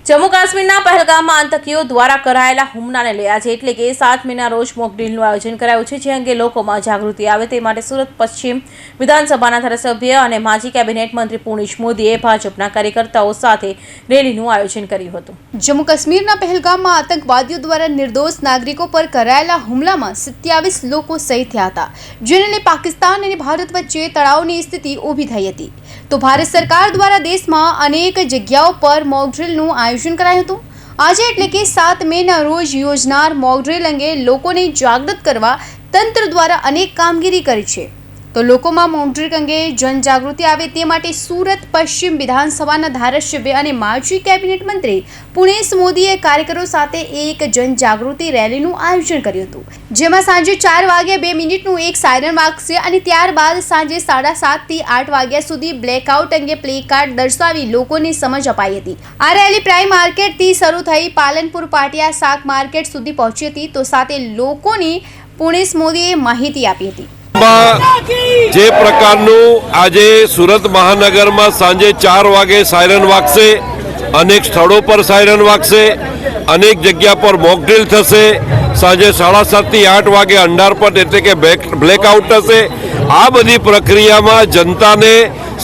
જમ્મુ કાશ્મીરના પહેલગામમાં આતંકીઓ દ્વારા કરાયેલા હુમલાને લઈ આજે એટલે કે 7 મેના રોજ મોક ડ્રીલનું આયોજન કરાયું છે, જે અંગે લોકોમાં જાગૃતિ આવે તે માટે સુરત પશ્ચિમ વિધાનસભાના ધારાસભ્ય અને માજી કેબિનેટ મંત્રી પુણેશ મોદીએ ભાજપના કાર્યકર્તાઓ સાથે રેલીનું આયોજન કર્યું હતું। જમ્મુ કાશ્મીરના પહેલગામમાં આતંકવાદીઓ દ્વારા નિર્દોષ નાગરિકો પર કરાયેલા હુમલામાં 27 લોકો શહીદ થયા હતા, જેને લઈ પાકિસ્તાન અને ભારત વચ્ચે તણાવની સ્થિતિ ઊભી થઈ હતી। તો ભારત સરકાર દ્વારા દેશમાં અનેક જગ્યાઓ પર મોક ડ્રીલનું આયોજન કરાયું હતું। આજે એટલે કે 7 મેના રોજ યોજનાર મોક ડ્રીલ અંગે લોકોને જાગૃત કરવા તંત્ર દ્વારા અનેક કામગીરી કરી છે। તો લોકોમાં મોક ડ્રીલ અંગે જનજાગૃતિ આવે તે માટે સુરત પશ્ચિમ વિધાનસભાના ધારાસભ્ય અને માજી કેબિનેટ મંત્રી પુણેશ મોદીએ કાર્યકરો સાથે એક જનજાગૃતિ રેલીનું આયોજન કર્યું હતું, જેમાં સાંજે 4 વાગ્યે 2 મિનિટનું એક સાયરન વાગશે અને ત્યારબાદ સાંજે 7:30 થી 8 વાગ્યા સુધી બ્લેકઆઉટ અંગે પ્લે કાર્ડ દર્શાવી લોકોને સમજ અપાઈ હતી। આ રેલી પ્રાઇમ માર્કેટથી શરૂ થઈ પાલનપુર પાટિયા શાક માર્કેટ સુધી પહોંચી હતી। તો સાથે લોકોને પુણેશ મોદીએ માહિતી આપી હતી। જે પ્રકારનું આજે સુરત મહાનગરમાં સાંજે 4 વાગે સાયરન વાગશે, અનેક સ્થળો પર સાયરન વાગશે, અનેક જગ્યા પર મોક ડ્રીલ થશે, સાંજે 7:30 થી 8 વાગે અંધારપટ એટલે કે બ્લેકઆઉટ થશે। આ બધી પ્રક્રિયામાં જનતાને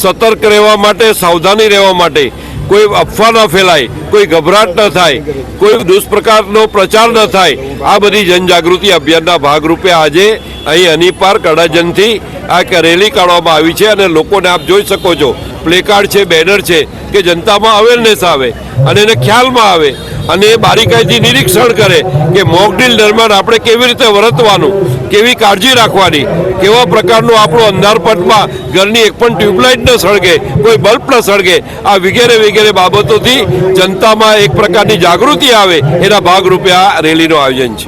સતર્ક રહેવા માટે, સાવધાની રહેવા માટે, કોઈ અફવા ન ફેલાય, કોઈ ગભરાટ ન થાય, કોઈ દુષ્પ્રકારનો પ્રચાર ન થાય, આ બધી જનજાગૃતિ અભિયાનના ભાગરૂપે આજે અહીં અનીપાર કડાજનથી આ રેલી કાઢવામાં આવી છે અને લોકોને આપ જોઈ શકો છો, પ્લેકાર્ડ છે, બેનર છે કે જનતામાં અવેરનેસ આવે અને એને ખ્યાલમાં આવે અને એ બારીકાઈથી નિરીક્ષણ કરે કે મોક ડ્રીલ દરમિયાન આપણે કેવી રીતે વર્તવાનું, કેવી કાળજી રાખવાની, કેવા પ્રકારનું આપણું અંધારપટમાં ઘરની એક પણ ટ્યુબલાઇટ ન સળગે, કોઈ બલ્બ ન સળગે, આ વગેરે બાબતોથી જનતામાં એક પ્રકારની જાગૃતિ આવે એના ભાગરૂપે આ રેલીનું આયોજન છે।